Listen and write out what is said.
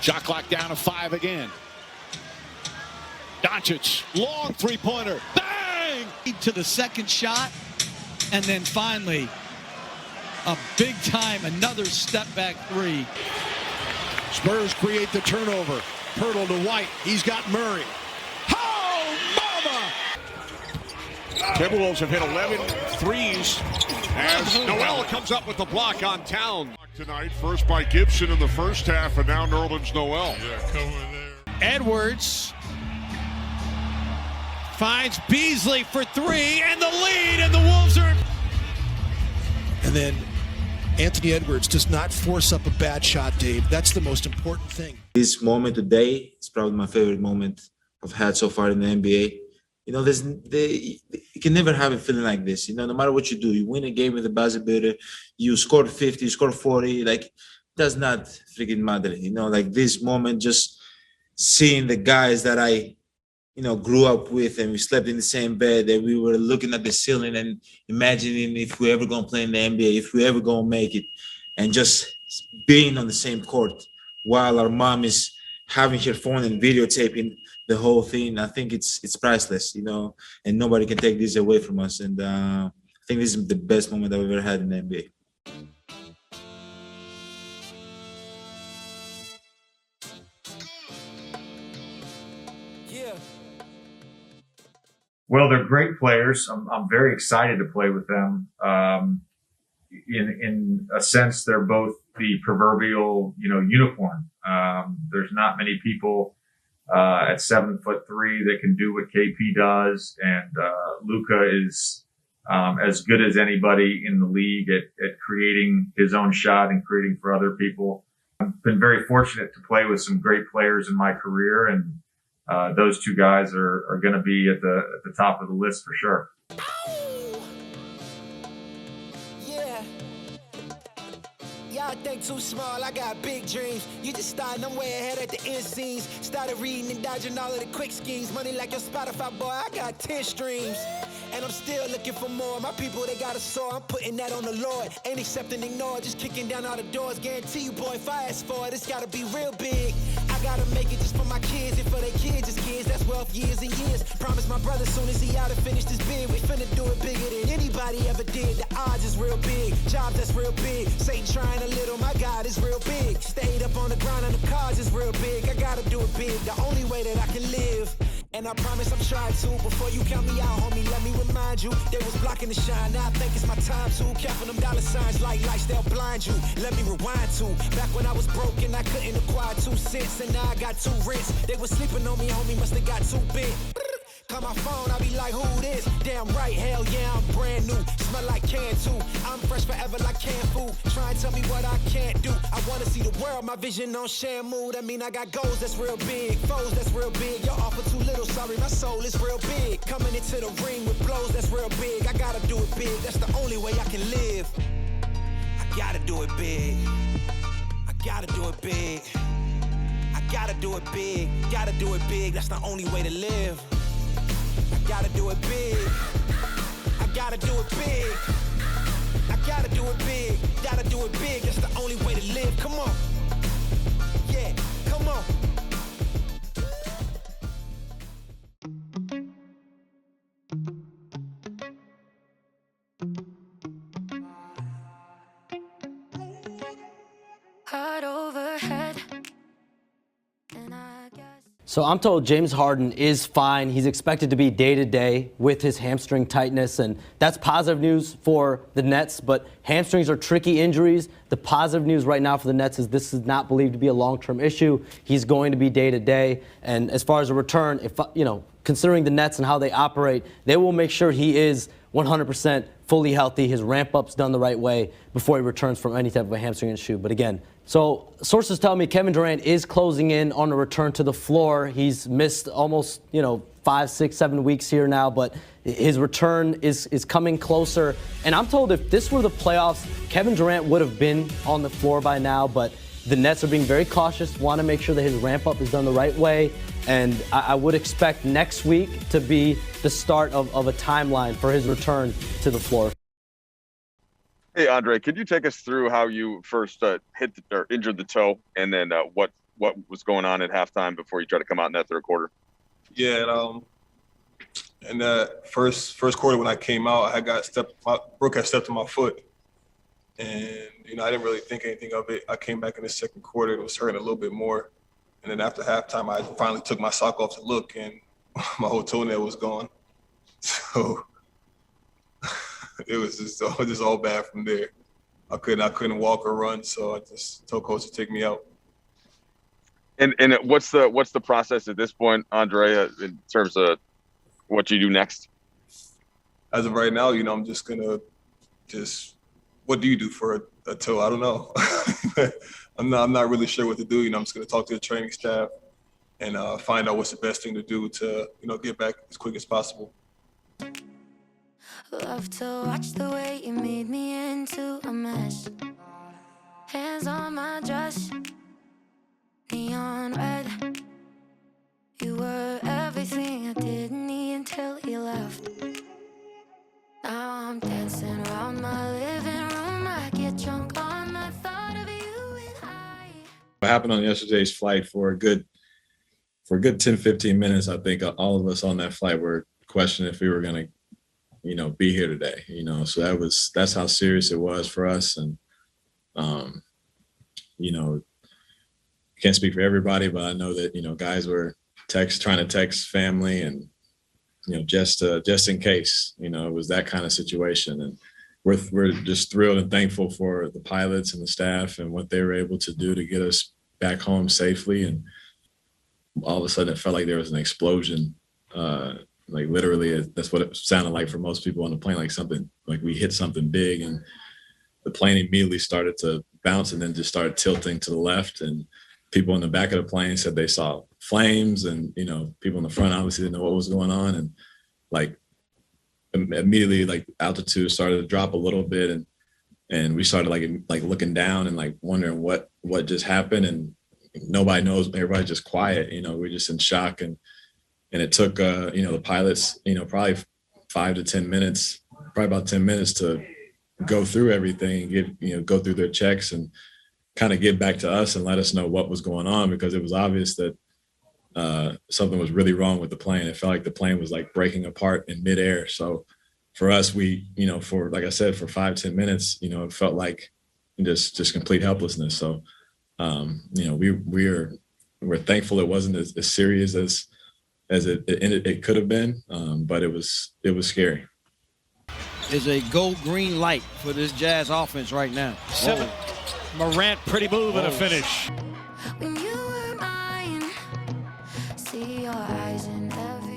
Shot clock down to 5 again. Doncic, long three-pointer. Bang! To the second shot, and then finally, a big time, another step back three. Spurs create the turnover. Hurdle to White. He's got Murray. Oh, mama! Timberwolves have hit 11 threes as Noel comes up with the block on Town. Tonight, first by Gibson in the first half, and now Nerlens Noel. Yeah, come over there. Edwards finds Beasley for three, and the lead, and the Wolves are... And then Anthony Edwards does not force up a bad shot, Dave. That's the most important thing. This moment today is probably my favorite moment I've had so far in the NBA. You know, you can never have a feeling like this. You know, no matter what you do, you win a game with a buzzer beater, you score 50, you score 40, like, does not freaking matter. You know, like this moment, just seeing the guys that I, grew up with, and we slept in the same bed, and we were looking at the ceiling and imagining if we ever gonna play in the NBA, if we ever gonna make it, and just being on the same court while our mom is having her phone and videotaping the whole thing. I think it's priceless, and nobody can take this away from us. And I think this is the best moment I've ever had in the NBA. Well, they're great players. I'm very excited to play with them. In a sense, they're both the proverbial, unicorn. There's not many people at 7'3" that can do what KP does, and Luka is as good as anybody in the league at creating his own shot and creating for other people. I've been very fortunate to play with some great players in my career, and those two guys are going to be at the top of the list for sure. I think too small, I got big dreams. You just starting, I'm way ahead at the end scenes. Started reading and dodging all of the quick schemes. Money like your Spotify, boy, I got 10 streams. And I'm still looking for more. My people, they got a soar, I'm putting that on the Lord. Ain't accepting, ignore, just kicking down all the doors. Guarantee you, boy, if I ask for it, it's gotta be real big. I gotta make it just for my kids, and for their kids, it's kids. That's wealth, years and years. Promise my brother, soon as he out and finished his bid, we finna do it bigger than anybody ever did. The odds is real big, jobs that's real big. Satan trying a little, my God is real big. Stayed up on the grind on the cars is real big. I gotta do it big, the only way that I can live. And I promise I'm trying to. Before you count me out, homie, let me remind you. They was blocking the shine, now I think it's my time to. Counting them dollar signs like lights, they'll blind you. Let me rewind to back when I was broke and I couldn't acquire 2 cents, and now I got 2 rents. They was sleeping on me, homie, must have got too big. Call my phone, I be like, who this? Damn right, hell yeah, I'm brand new. Smell like can too. I'm fresh forever like canned food. Try and tell me what I can't do. I wanna see the world, my vision on Shamu. That mean I got goals that's real big, foes that's real big. Your offer too little, sorry, my soul is real big. Coming into the ring with blows that's real big. I gotta do it big, that's the only way I can live. I gotta do it big. I gotta do it big. I gotta do it big. Gotta do it big, that's the only way to live. I gotta do it big. I gotta do it big. I gotta do it big. Gotta do it big. That's the only way to live. Come on. Yeah, come on. Heart overhead. So I'm told James Harden is fine. He's expected to be day-to-day with his hamstring tightness, and that's positive news for the Nets, but hamstrings are tricky injuries. The positive news right now for the Nets is this is not believed to be a long-term issue. He's going to be day-to-day, and as far as a return, considering the Nets and how they operate, they will make sure he is 100% fully healthy, his ramp-up's done the right way before he returns from any type of a hamstring issue. But again, so sources tell me Kevin Durant is closing in on a return to the floor. He's missed almost, 5, 6, 7 weeks here now, but his return is coming closer. And I'm told if this were the playoffs, Kevin Durant would have been on the floor by now, but the Nets are being very cautious, want to make sure that his ramp-up is done the right way. And I would expect next week to be the start of a timeline for his return to the floor. Hey, Andre, could you take us through how you first hit or injured the toe, and then what what was going on at halftime before you tried to come out in that third quarter? Yeah, in that first quarter when I came out, Brooke had stepped on my foot, and I didn't really think anything of it. I came back in the second quarter, it was hurting a little bit more, and then after halftime, I finally took my sock off to look, and my whole toenail was gone. So it was just all bad from there. I couldn't walk or run, so I just told coach to take me out. And what's the process at this point, Andre, in terms of what you do next? As of right now, I'm just gonna what do you do for a toe? I don't know. I'm not really sure what to do. I'm just gonna talk to the training staff and find out what's the best thing to do to get back as quick as possible. Love to watch the way you made me into a mess. Hands on my dress, neon red. You were everything I didn't need until you left. Now I'm dancing around my living room. I get drunk on the thought of you and I. What happened on yesterday's flight for a good 10-15 minutes, I think all of us on that flight were questioning if we were going to be here today, so that's how serious it was for us. And, can't speak for everybody, but I know that, guys were trying to text family and, just in case, it was that kind of situation. And we're just thrilled and thankful for the pilots and the staff and what they were able to do to get us back home safely. And all of a sudden it felt like there was an explosion, like literally that's what it sounded like for most people on the plane, like we hit something big, and the plane immediately started to bounce and then just started tilting to the left. And people in the back of the plane said they saw flames, and people in the front obviously didn't know what was going on. And like immediately, altitude started to drop a little bit, and we started like looking down and like wondering what just happened, and nobody knows. Everybody's just quiet. We're just in shock. And it took, the pilots, probably 5 to 10 minutes, probably about 10 minutes to go through everything and go through their checks and kind of get back to us and let us know what was going on, because it was obvious that something was really wrong with the plane. It felt like the plane was like breaking apart in midair. So for us, we, for, like I said, for 5-10 minutes, it felt like just complete helplessness. So, we're thankful it wasn't as serious as it could have been, but it was scary. Is a gold-green light for this Jazz offense right now. 7. Morant, pretty move and a finish. When you were mine, see your eyes in every